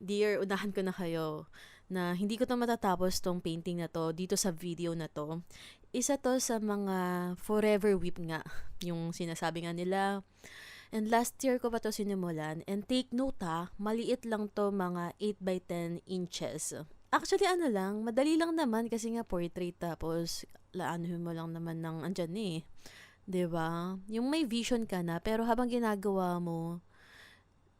Dear, unahan ko na kayo na hindi ko 'to matatapos 'tong painting na 'to dito sa video na 'to. Isa 'to sa mga forever whip nga, yung sinasabi nga nila. And last year ko pa 'to sinimulan and take note ha, maliit lang 'to mga 8 by 10 inches. Actually ano lang, madali lang naman kasi nga portrait tapos laanuhin mo lang naman ng andiyan eh. 'Di ba? Yung may vision ka na pero habang ginagawa mo,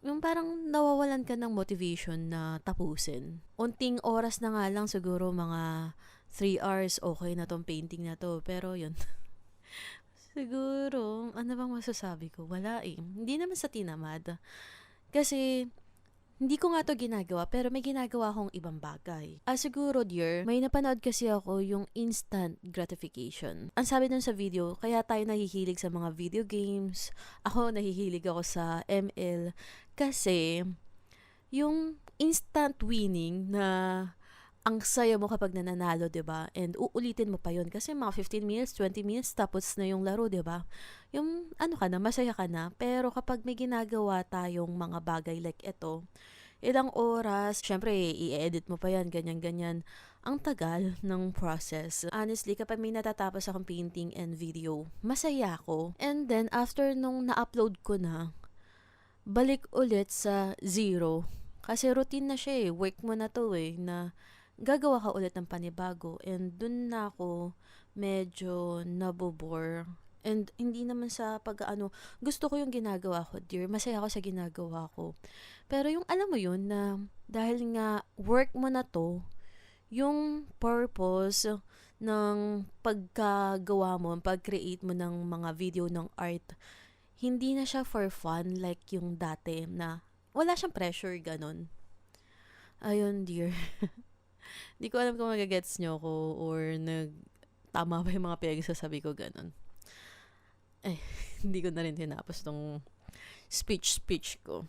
yung parang nawawalan ka ng motivation na tapusin. Unting oras na nga lang siguro mga 3 hours okay na tong painting na 'to. Pero yun, siguro ano bang masasabi ko? Wala eh. Hindi naman sa tinamad. Kasi hindi ko nga 'to ginagawa pero may ginagawa akong ibang bagay. Siguro dear, may napanood kasi ako yung instant gratification. Ang sabi dun sa video, kaya tayo nahihilig sa mga video games. Ako nahihilig ako sa ML kasi yung instant winning na ang saya mo kapag nananalo, 'di ba? And uulitin mo pa 'yon kasi mga 15 minutes, 20 minutes tapos na yung laro, 'di ba? Yung ano ka na, masaya ka na. Pero kapag may ginagawa tayong mga bagay like ito, ilang oras, syempre i-edit mo pa 'yan, ganyan-ganyan. Ang tagal ng process. Honestly, kapag may natatapos akong painting and video, masaya ako. And then after nung na-upload ko na, balik ulit sa zero. Kasi routine na siya eh. Work mo na to eh. Na gagawa ka ulit ng panibago. And dun na ako medyo nabobore. And hindi naman sa pag-ano, gusto ko yung ginagawa ko, dear. Masaya ako sa ginagawa ko. Pero yung alam mo yun na dahil nga work mo na to, yung purpose ng pagkagawa mo, pag-create mo ng mga video ng art, hindi na siya for fun like yung dati na wala siyang pressure, ganon. Ayun, dear. Di ko alam kung magagets nyo ko or tama ba yung mga pinagsasabi ko, ganon. Eh, hindi ko na rin tinapos tong speech ko.